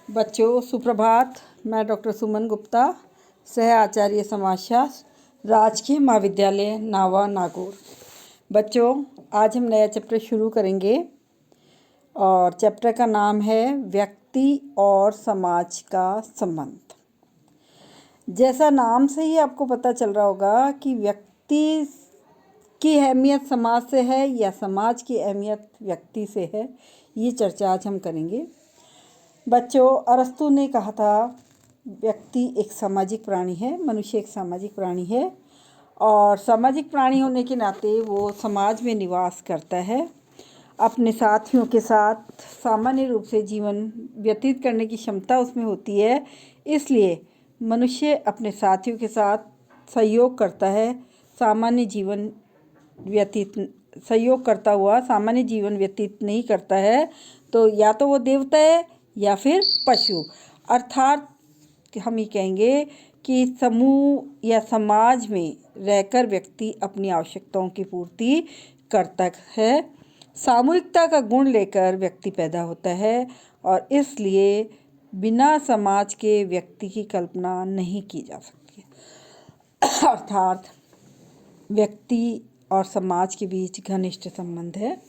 बच्चों सुप्रभात। मैं डॉक्टर सुमन गुप्ता, सह आचार्य समाजशास्त्र, राजकीय महाविद्यालय नावा नागौर। बच्चों आज हम नया चैप्टर शुरू करेंगे और चैप्टर का नाम है व्यक्ति और समाज का संबंध। जैसा नाम से ही आपको पता चल रहा होगा कि व्यक्ति की अहमियत समाज से है या समाज की अहमियत व्यक्ति से है, ये चर्चा आज हम करेंगे। बच्चों अरस्तु ने कहा था व्यक्ति एक सामाजिक प्राणी है, मनुष्य एक सामाजिक प्राणी है और सामाजिक प्राणी होने के नाते वो समाज में निवास करता है। अपने साथियों के साथ सामान्य रूप से जीवन व्यतीत करने की क्षमता उसमें होती है, इसलिए मनुष्य अपने साथियों के साथ सहयोग करता है, सहयोग करता हुआ सामान्य जीवन व्यतीत नहीं करता है। तो या तो वो देवता है या फिर पशु, अर्थात हम ये कहेंगे कि समूह या समाज में रहकर व्यक्ति अपनी आवश्यकताओं की पूर्ति करता है। सामूहिकता का गुण लेकर व्यक्ति पैदा होता है और इसलिए बिना समाज के व्यक्ति की कल्पना नहीं की जा सकती। अर्थात व्यक्ति और समाज के बीच घनिष्ठ संबंध है,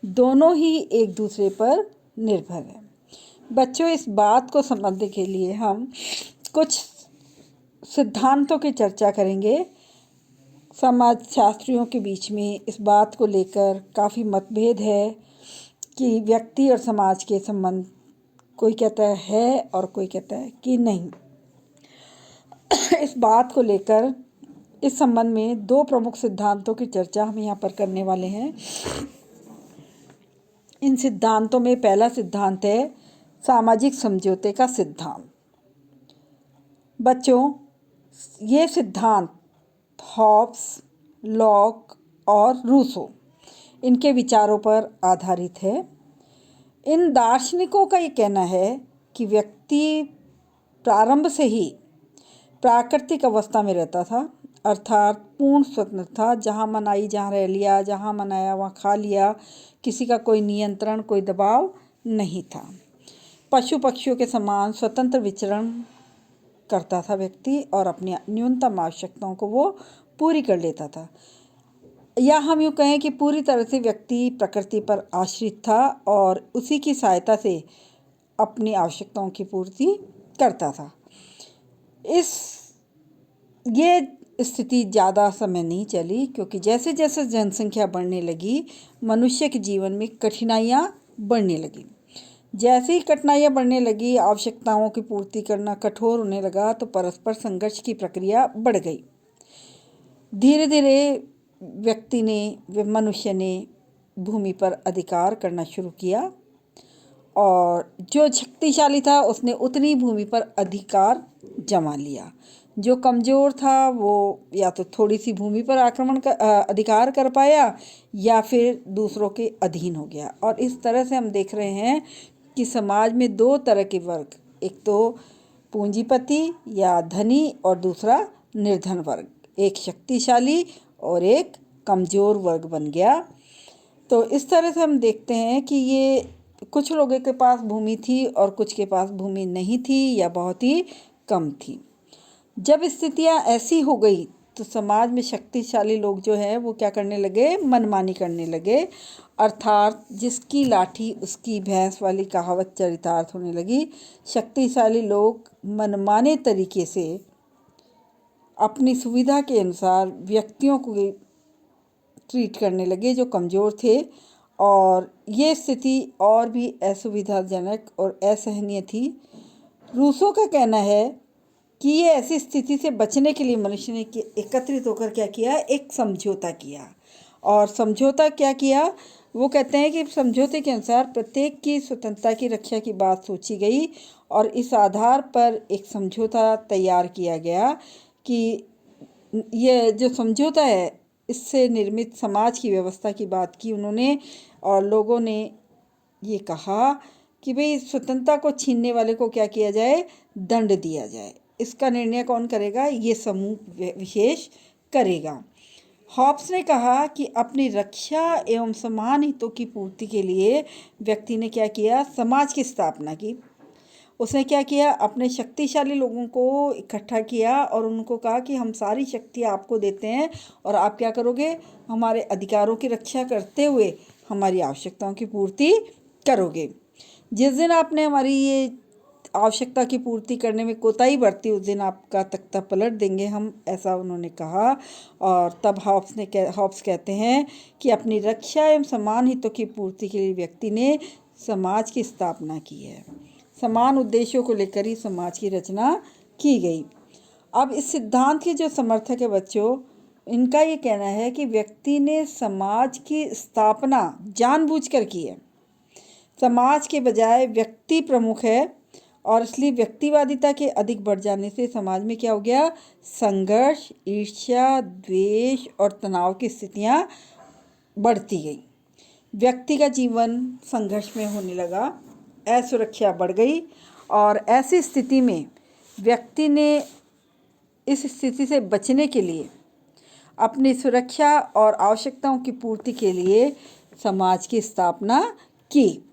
दोनों ही एक दूसरे पर निर्भर है। बच्चों इस बात को समझने के लिए हम कुछ सिद्धांतों की चर्चा करेंगे। समाजशास्त्रियों के बीच में इस बात को लेकर काफ़ी मतभेद है कि व्यक्ति और समाज के संबंध, कोई कहता है और कोई कहता है कि नहीं। इस बात को लेकर इस संबंध में दो प्रमुख सिद्धांतों की चर्चा हम यहाँ पर करने वाले हैं। इन सिद्धांतों में पहला सिद्धांत है सामाजिक समझौते का सिद्धांत। बच्चों ये सिद्धांत हॉब्स, लॉक और रूसो इनके विचारों पर आधारित है। इन दार्शनिकों का ये कहना है कि व्यक्ति प्रारंभ से ही प्राकृतिक अवस्था में रहता था, अर्थात पूर्ण स्वतंत्र था। जहाँ मन आई जहाँ रह लिया, जहाँ मन आया वहाँ खा लिया, किसी का कोई नियंत्रण, कोई दबाव नहीं था। पशु पक्षियों के समान स्वतंत्र विचरण करता था व्यक्ति और अपनी न्यूनतम आवश्यकताओं को वो पूरी कर लेता था। या हम यूँ कहें कि पूरी तरह से व्यक्ति प्रकृति पर आश्रित था और उसी की सहायता से अपनी आवश्यकताओं की पूर्ति करता था। ये स्थिति ज़्यादा समय नहीं चली, क्योंकि जैसे जैसे जनसंख्या बढ़ने लगी मनुष्य के जीवन में कठिनाइयाँ बढ़ने लगी। जैसे ही कठिनाइयाँ बढ़ने लगी, आवश्यकताओं की पूर्ति करना कठोर होने लगा, तो परस्पर संघर्ष की प्रक्रिया बढ़ गई। धीरे धीरे मनुष्य ने भूमि पर अधिकार करना शुरू किया और जो शक्तिशाली था उसने उतनी भूमि पर अधिकार जमा लिया। जो कमज़ोर था वो या तो थोड़ी सी भूमि पर अधिकार कर पाया या फिर दूसरों के अधीन हो गया। और इस तरह से हम देख रहे हैं कि समाज में दो तरह के वर्ग, एक तो पूंजीपति या धनी और दूसरा निर्धन वर्ग, एक शक्तिशाली और एक कमज़ोर वर्ग बन गया। तो इस तरह से हम देखते हैं कि ये कुछ लोगों के पास भूमि थी और कुछ के पास भूमि नहीं थी या बहुत ही कम थी। जब स्थितियां ऐसी हो गई तो समाज में शक्तिशाली लोग जो है वो क्या करने लगे, मनमानी करने लगे। अर्थात जिसकी लाठी उसकी भैंस वाली कहावत चरितार्थ होने लगी। शक्तिशाली लोग मनमाने तरीके से अपनी सुविधा के अनुसार व्यक्तियों को ट्रीट करने लगे जो कमज़ोर थे, और ये स्थिति और भी असुविधाजनक और असहनीय थी। रूसो का कहना है कि ये ऐसी स्थिति से बचने के लिए मनुष्य ने एकत्रित होकर क्या किया, एक समझौता किया। और समझौता क्या किया, वो कहते हैं कि समझौते के अनुसार प्रत्येक की स्वतंत्रता की रक्षा की बात सोची गई और इस आधार पर एक समझौता तैयार किया गया कि ये जो समझौता है इससे निर्मित समाज की व्यवस्था की बात की उन्होंने। और लोगों ने ये कहा कि भाई स्वतंत्रता को छीनने वाले को क्या किया जाए, दंड दिया जाए। इसका निर्णय कौन करेगा, ये समूह विशेष करेगा। हॉब्स ने कहा कि अपनी रक्षा एवं समान हितों की पूर्ति के लिए व्यक्ति ने क्या किया, समाज की स्थापना की। उसने क्या किया, अपने शक्तिशाली लोगों को इकट्ठा किया और उनको कहा कि हम सारी शक्ति आपको देते हैं और आप क्या करोगे, हमारे अधिकारों की रक्षा करते हुए हमारी आवश्यकताओं की पूर्ति करोगे। जिस दिन आपने हमारी ये आवश्यकता की पूर्ति करने में कोताही बरती, उस दिन आपका तख्ता पलट देंगे हम, ऐसा उन्होंने कहा। और तब हॉब्स कहते हैं कि अपनी रक्षा एवं समान हितों की पूर्ति के लिए व्यक्ति ने समाज की स्थापना की है। समान उद्देश्यों को लेकर ही समाज की रचना की गई। अब इस सिद्धांत के जो समर्थक है बच्चों, इनका ये कहना है कि व्यक्ति ने समाज की स्थापना जानबूझकर की है। समाज के बजाय व्यक्ति प्रमुख है और इसलिए व्यक्तिवादिता के अधिक बढ़ जाने से समाज में क्या हो गया, संघर्ष, ईर्ष्या, द्वेष और तनाव की स्थितियां बढ़ती गई। व्यक्ति का जीवन संघर्ष में होने लगा, असुरक्षा बढ़ गई और ऐसी स्थिति में व्यक्ति ने इस स्थिति से बचने के लिए अपनी सुरक्षा और आवश्यकताओं की पूर्ति के लिए समाज की स्थापना की।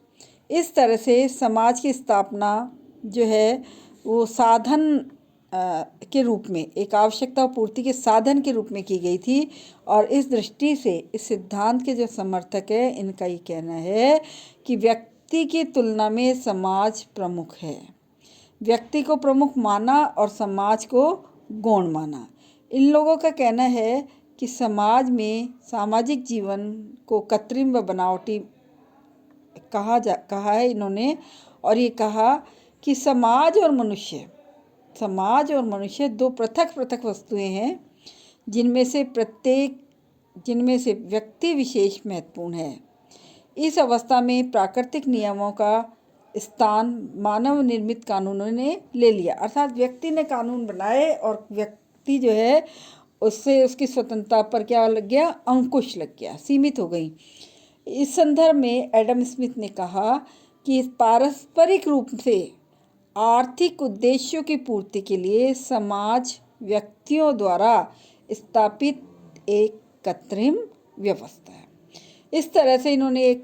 इस तरह से समाज की स्थापना जो है वो साधन के रूप में, एक आवश्यकता पूर्ति के साधन के रूप में की गई थी। और इस दृष्टि से इस सिद्धांत के जो समर्थक है, इनका ये कहना है कि व्यक्ति की तुलना में समाज प्रमुख है। व्यक्ति को प्रमुख माना और समाज को गौण माना। इन लोगों का कहना है कि समाज में सामाजिक जीवन को कृत्रिम व बनावटी कहा है इन्होंने। और ये कहा कि समाज और मनुष्य दो पृथक पृथक वस्तुएं हैं, जिनमें से व्यक्ति विशेष महत्वपूर्ण है। इस अवस्था में प्राकृतिक नियमों का स्थान मानव निर्मित कानूनों ने ले लिया। अर्थात व्यक्ति ने कानून बनाए और व्यक्ति जो है उससे उसकी स्वतंत्रता पर क्या लग गया, अंकुश लग गया, सीमित हो गई। इस संदर्भ में एडम स्मिथ ने कहा कि पारस्परिक रूप से आर्थिक उद्देश्यों की पूर्ति के लिए समाज व्यक्तियों द्वारा स्थापित एक कृत्रिम व्यवस्था है। इस तरह से इन्होंने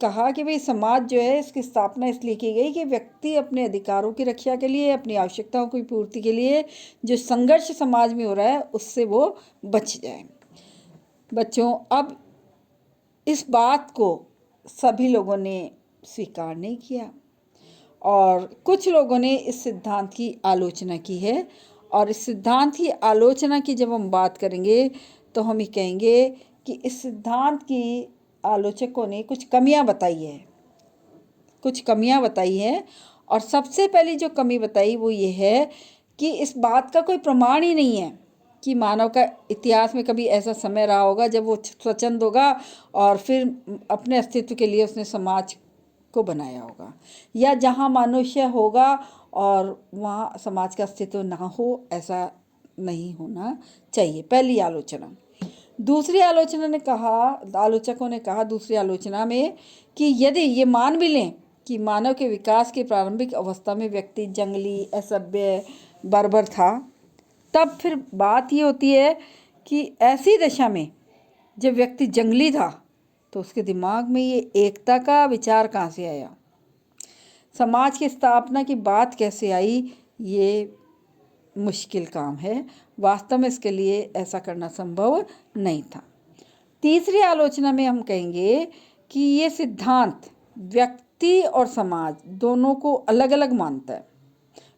कहा कि भाई समाज जो है इसकी स्थापना इसलिए की गई कि व्यक्ति अपने अधिकारों की रक्षा के लिए, अपनी आवश्यकताओं की पूर्ति के लिए जो संघर्ष समाज में हो रहा है उससे वो बच जाए। बच्चों, अब इस बात को सभी लोगों ने स्वीकार नहीं किया और कुछ लोगों ने इस सिद्धांत की आलोचना की है। और इस सिद्धांत की आलोचना की जब हम बात करेंगे तो हम ये कहेंगे कि इस सिद्धांत की आलोचकों ने कुछ कमियां बताई हैं। और सबसे पहली जो कमी बताई वो ये है कि इस बात का कोई प्रमाण ही नहीं है कि मानव का इतिहास में कभी ऐसा समय रहा होगा जब वो स्वच्छंद होगा और फिर अपने अस्तित्व के लिए उसने समाज को बनाया होगा, या जहाँ मनुष्य होगा और वहाँ समाज का अस्तित्व ना हो, ऐसा नहीं होना चाहिए। पहली आलोचना। दूसरी आलोचकों ने कहा दूसरी आलोचना में कि यदि ये मान भी लें कि मानव के विकास की प्रारंभिक अवस्था में व्यक्ति जंगली, असभ्य, बर्बर था, तब फिर बात ये होती है कि ऐसी दशा में जब व्यक्ति जंगली था तो उसके दिमाग में ये एकता का विचार कहाँ से आया, समाज की स्थापना की बात कैसे आई, ये मुश्किल काम है। वास्तव में इसके लिए ऐसा करना संभव नहीं था। तीसरी आलोचना में हम कहेंगे कि ये सिद्धांत व्यक्ति और समाज दोनों को अलग अलग मानता है,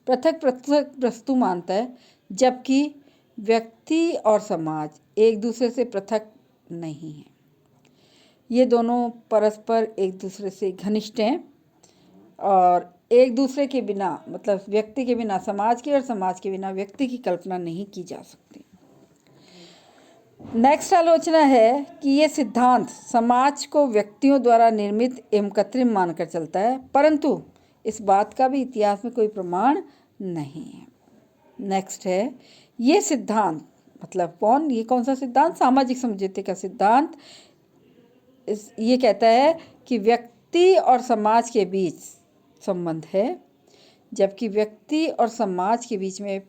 पृथक पृथक वस्तु मानता है, जबकि व्यक्ति और समाज एक दूसरे से पृथक नहीं है। ये दोनों परस्पर एक दूसरे से घनिष्ठ हैं और एक दूसरे के बिना, मतलब व्यक्ति के बिना समाज की और समाज के बिना व्यक्ति की कल्पना नहीं की जा सकती। नेक्स्ट आलोचना है कि ये सिद्धांत समाज को व्यक्तियों द्वारा निर्मित एवं कृत्रिम मानकर चलता है, परंतु इस बात का भी इतिहास में कोई प्रमाण नहीं है। नेक्स्ट है ये सिद्धांत, मतलब ये कौन सा सिद्धांत, सामाजिक समझौते का सिद्धांत। ये कहता है कि व्यक्ति और समाज के बीच संबंध है, जबकि व्यक्ति और समाज के बीच में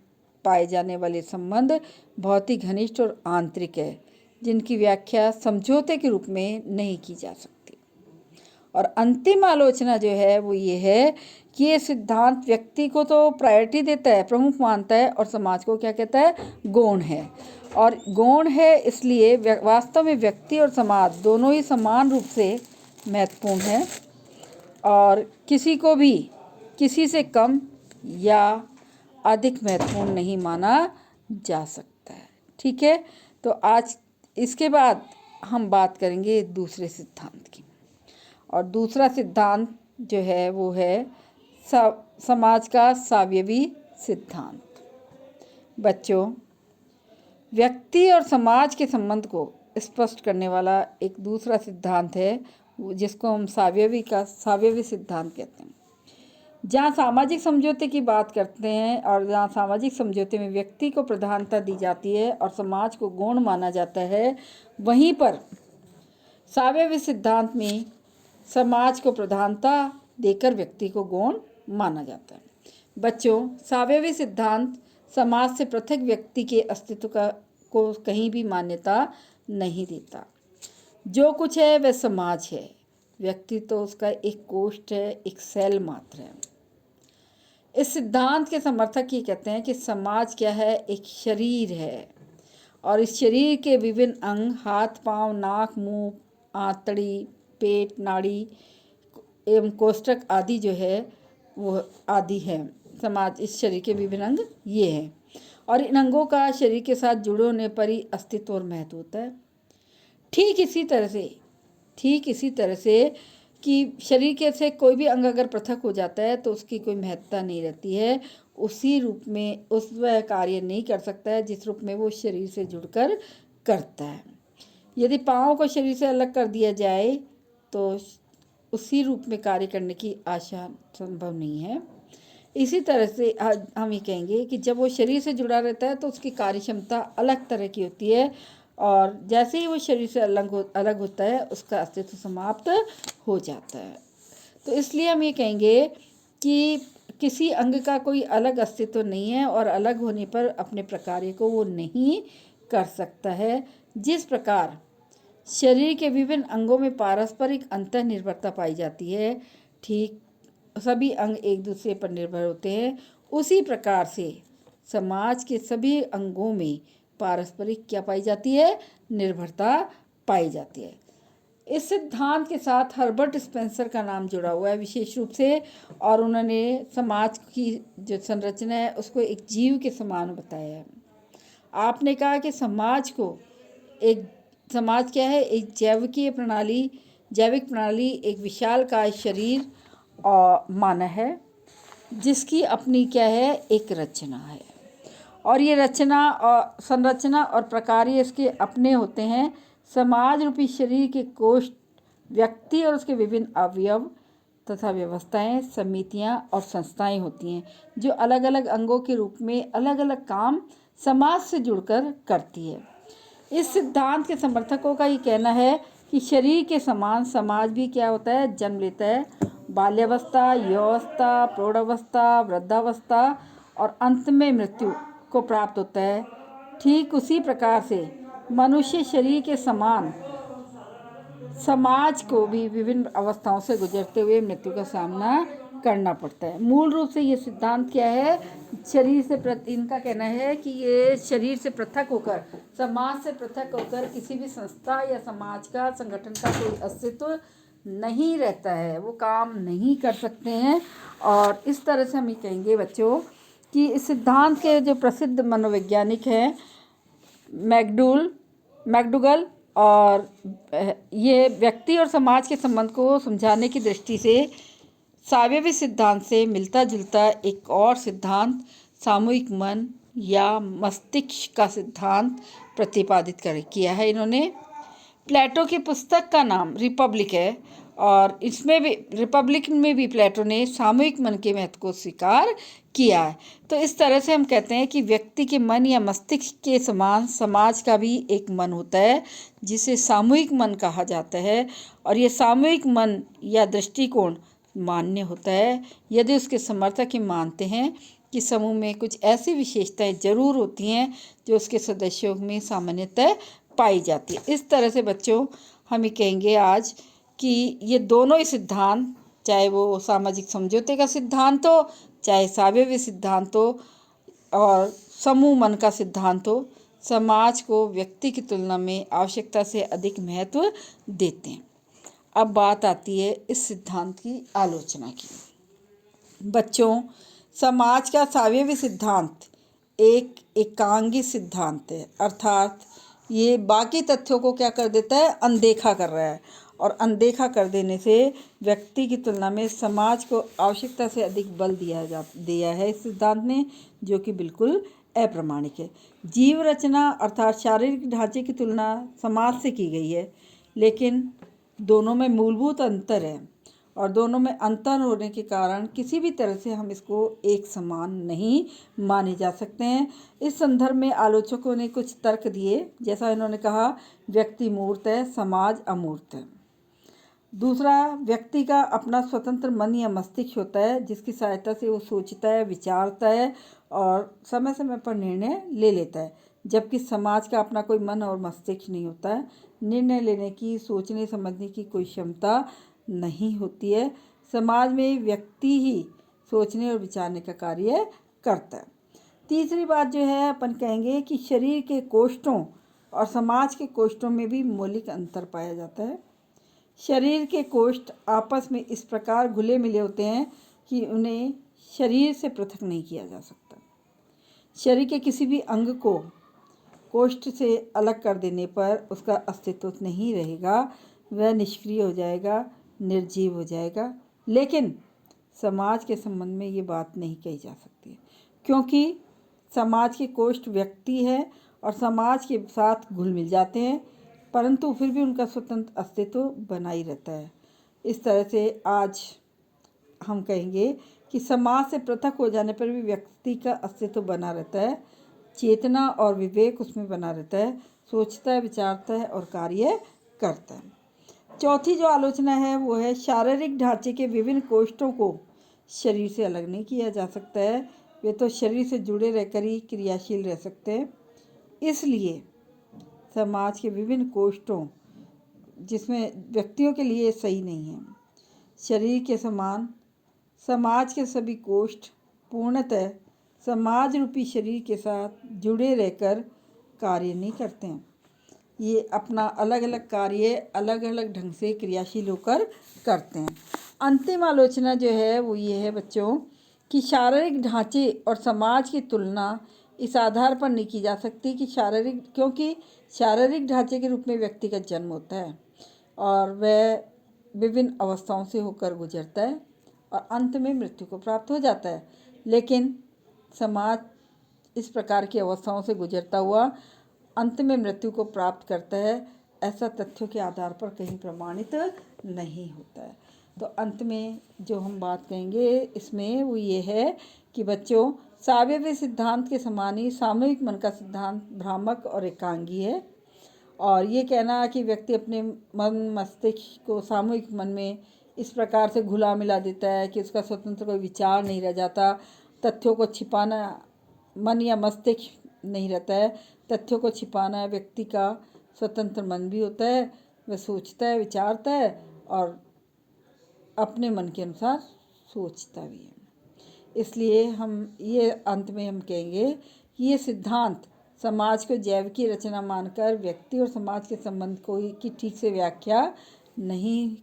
पाए जाने वाले संबंध बहुत ही घनिष्ठ और आंतरिक है, जिनकी व्याख्या समझौते के रूप में नहीं की जा सकती। और अंतिम आलोचना जो है वो ये है कि ये सिद्धांत व्यक्ति को तो प्रायोरिटी देता है, प्रमुख मानता है, और समाज को क्या कहता है, गौण है। और गौण है इसलिए वास्तव में व्यक्ति और समाज दोनों ही समान रूप से महत्वपूर्ण है और किसी को भी किसी से कम या अधिक महत्वपूर्ण नहीं माना जा सकता है। ठीक है, तो आज इसके बाद हम बात करेंगे दूसरे सिद्धांत की। और दूसरा सिद्धांत जो है वो है समाज का सावयवी सिद्धांत। बच्चों, व्यक्ति और समाज के संबंध को स्पष्ट करने वाला एक दूसरा सिद्धांत है जिसको हम सावयवी सिद्धांत कहते हैं। जहाँ सामाजिक समझौते की बात करते हैं और जहाँ सामाजिक समझौते में व्यक्ति को प्रधानता दी जाती है और समाज को गौण माना जाता है, वहीं पर सावयवी सिद्धांत में समाज को प्रधानता देकर व्यक्ति को गौण माना जाता है। बच्चों, सावयवी सिद्धांत समाज से पृथक व्यक्ति के अस्तित्व को कहीं भी मान्यता नहीं देता। जो कुछ है वह समाज है, व्यक्ति तो उसका एक कोष्ठ है, एक सेल मात्र है। इस सिद्धांत के समर्थक ये कहते हैं कि समाज क्या है, एक शरीर है और इस शरीर के विभिन्न अंग हाथ, पांव, नाक, मुंह, आंतड़ी, पेट, नाड़ी एवं कोष्ठक आदि जो है वो आदि है। समाज इस शरीर के विभिन्न अंग ये हैं और इन अंगों का शरीर के साथ जुड़े होने पर ही अस्तित्व और महत्व होता है। ठीक इसी तरह से कि शरीर के से कोई भी अंग अगर पृथक हो जाता है तो उसकी कोई महत्ता नहीं रहती है, उसी रूप में उस वह कार्य नहीं कर सकता है जिस रूप में वो शरीर से जुड़कर करता है। यदि पाँव को शरीर से अलग कर दिया जाए तो उसी रूप में कार्य करने की आशा संभव नहीं है। इसी तरह से हम ये कहेंगे कि जब वो शरीर से जुड़ा रहता है तो उसकी कार्य क्षमता अलग तरह की होती है और जैसे ही वो शरीर से अलग होता है उसका अस्तित्व समाप्त हो जाता है। तो इसलिए हम ये कहेंगे कि किसी अंग का कोई अलग अस्तित्व नहीं है और अलग होने पर अपने प्रकार्य को वो नहीं कर सकता है। जिस प्रकार शरीर के विभिन्न अंगों में पारस्परिक अंतर निर्भरता पाई जाती है, ठीक सभी अंग एक दूसरे पर निर्भर होते हैं, उसी प्रकार से समाज के सभी अंगों में पारस्परिक क्या पाई जाती है, निर्भरता पाई जाती है। इस सिद्धांत के साथ हर्बर्ट स्पेंसर का नाम जुड़ा हुआ है विशेष रूप से, और उन्होंने समाज की जो संरचना है उसको एक जीव के समान बताया है। आपने कहा कि समाज क्या है, एक जैविक प्रणाली एक विशालकाय शरीर और माना है जिसकी अपनी क्या है, एक रचना है और ये रचना और संरचना और प्रकार्य इसके अपने होते हैं। समाज रूपी शरीर के कोष्ठ व्यक्ति और उसके विभिन्न अवयव तथा व्यवस्थाएं, समितियां और संस्थाएं होती हैं जो अलग अलग अंगों के रूप में अलग अलग काम समाज से जुड़कर करती है। इस सिद्धांत के समर्थकों का ये कहना है कि शरीर के समान समाज भी क्या होता है, जन्म लेता है। बाल्यावस्था, यौवस्था, प्रौढ़ावस्था, वृद्धावस्था और अंत में मृत्यु को प्राप्त होता है। ठीक उसी प्रकार से मनुष्य शरीर के समान समाज को भी विभिन्न अवस्थाओं से गुजरते हुए मृत्यु का सामना करना पड़ता है। मूल रूप से ये सिद्धांत क्या है, इनका कहना है कि ये शरीर से पृथक होकर, समाज से पृथक होकर किसी भी संस्था या समाज का, संगठन का कोई अस्तित्व नहीं रहता है, वो काम नहीं कर सकते हैं। और इस तरह से हम ये कहेंगे बच्चों कि इस सिद्धांत के जो प्रसिद्ध मनोवैज्ञानिक हैं मैकडूगल, और ये व्यक्ति और समाज के संबंध को समझाने की दृष्टि से सावयवी सिद्धांत से मिलता जुलता एक और सिद्धांत सामूहिक मन या मस्तिष्क का सिद्धांत प्रतिपादित किया है इन्होंने। प्लेटो की पुस्तक का नाम रिपब्लिक है और इसमें भी रिपब्लिक में भी प्लेटो ने सामूहिक मन के महत्व को स्वीकार किया है। तो इस तरह से हम कहते हैं कि व्यक्ति के मन या मस्तिष्क के समान समाज का भी एक मन होता है जिसे सामूहिक मन कहा जाता है और ये सामूहिक मन या दृष्टिकोण मान्य होता है यदि उसके समर्थक ये मानते हैं कि समूह में कुछ ऐसी विशेषताएं जरूर होती हैं जो उसके सदस्यों में सामान्यतः पाई जाती है। इस तरह से बच्चों हम ये कहेंगे आज कि ये दोनों ही सिद्धांत, चाहे वो सामाजिक समझौते का सिद्धांत हो, चाहे सावयवी सिद्धांत हो और समूह मन का सिद्धांत हो, समाज को व्यक्ति की तुलना में आवश्यकता से अधिक महत्व देते हैं। अब बात आती है इस सिद्धांत की आलोचना की। बच्चों, समाज का सावयवी सिद्धांत एक एकांगी सिद्धांत है, अर्थात ये बाकी तथ्यों को क्या कर देता है, अनदेखा कर रहा है। और अनदेखा कर देने से व्यक्ति की तुलना में समाज को आवश्यकता से अधिक बल दिया है इस सिद्धांत ने, जो कि बिल्कुल अप्रामाणिक है। जीव रचना अर्थात शारीरिक ढांचे की तुलना समाज से की गई है, लेकिन दोनों में मूलभूत अंतर है और दोनों में अंतर होने के कारण किसी भी तरह से हम इसको एक समान नहीं माने जा सकते हैं। इस संदर्भ में आलोचकों ने कुछ तर्क दिए, जैसा इन्होंने कहा, व्यक्ति मूर्त है, समाज अमूर्त है। दूसरा, व्यक्ति का अपना स्वतंत्र मन या मस्तिष्क होता है, जिसकी सहायता से वो सोचता है, विचारता है और समय समय पर निर्णय ले लेता है, जबकि समाज का अपना कोई मन और मस्तिष्क नहीं होता है। निर्णय लेने की, सोचने समझने की कोई क्षमता नहीं होती है। समाज में व्यक्ति ही सोचने और विचारने का कार्य करता है। तीसरी बात जो है, अपन कहेंगे कि शरीर के कोष्ठों और समाज के कोष्ठों में भी मौलिक अंतर पाया जाता है। शरीर के कोष्ठ आपस में इस प्रकार घुले मिले होते हैं कि उन्हें शरीर से पृथक नहीं किया जा सकता। शरीर के किसी भी अंग को कोष्ठ से अलग कर देने पर उसका अस्तित्व नहीं रहेगा, वह निष्क्रिय हो जाएगा, निर्जीव हो जाएगा। लेकिन समाज के संबंध में ये बात नहीं कही जा सकती, क्योंकि समाज के कोष्ठ व्यक्ति है और समाज के साथ घुल मिल जाते हैं, परंतु फिर भी उनका स्वतंत्र अस्तित्व बना ही रहता है। इस तरह से आज हम कहेंगे कि समाज से पृथक हो जाने पर भी व्यक्ति का अस्तित्व बना रहता है, चेतना और विवेक उसमें बना रहता है, सोचता है, विचारता है और कार्य करता है। चौथी जो आलोचना है वो है, शारीरिक ढांचे के विभिन्न कोष्ठों को शरीर से अलग नहीं किया जा सकता है, वे तो शरीर से जुड़े रहकर ही क्रियाशील रह सकते हैं। इसलिए समाज के विभिन्न कोष्ठों, जिसमें व्यक्तियों के लिए सही नहीं है, शरीर के समान समाज के सभी कोष्ठ पूर्णतः समाज रूपी शरीर के साथ जुड़े रहकर कार्य नहीं करते हैं। ये अपना अलग अलग कार्य अलग अलग ढंग से क्रियाशील होकर करते हैं। अंतिम आलोचना जो है वो ये है बच्चों कि शारीरिक ढांचे और समाज की तुलना इस आधार पर नहीं की जा सकती कि क्योंकि शारीरिक ढांचे के रूप में व्यक्ति का जन्म होता है और वह विभिन्न अवस्थाओं से होकर गुजरता है और अंत में मृत्यु को प्राप्त हो जाता है। लेकिन समाज इस प्रकार की अवस्थाओं से गुजरता हुआ अंत में मृत्यु को प्राप्त करता है, ऐसा तथ्यों के आधार पर कहीं प्रमाणित नहीं होता है। तो अंत में जो हम बात कहेंगे इसमें वो ये है कि बच्चों, सावयवी सिद्धांत के समान ही सामूहिक मन का सिद्धांत भ्रामक और एकांगी है। और ये कहना कि व्यक्ति अपने मन मस्तिष्क को सामूहिक मन में इस प्रकार से घुला मिला देता है कि उसका स्वतंत्र कोई विचार नहीं रह जाता, तथ्यों को छिपाना मन या मस्तिष्क नहीं रहता है, तथ्यों को छिपाना व्यक्ति का स्वतंत्र मन भी होता है, वह सोचता है, विचारता है और अपने मन के अनुसार सोचता भी है। इसलिए हम ये अंत में हम कहेंगे कि ये सिद्धांत समाज को जैव की रचना मानकर व्यक्ति और समाज के संबंध को की ठीक से व्याख्या नहीं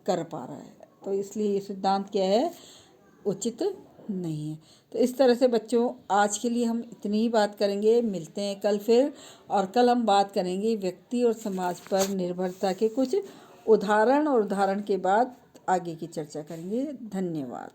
कर पा रहा है। तो इसलिए ये सिद्धांत क्या है, उचित नहीं है। तो इस तरह से बच्चों, आज के लिए हम इतनी ही बात करेंगे। मिलते हैं कल फिर, और कल हम बात करेंगे व्यक्ति और समाज पर निर्भरता के कुछ उदाहरण, और उदाहरण के बाद आगे की चर्चा करेंगे। धन्यवाद।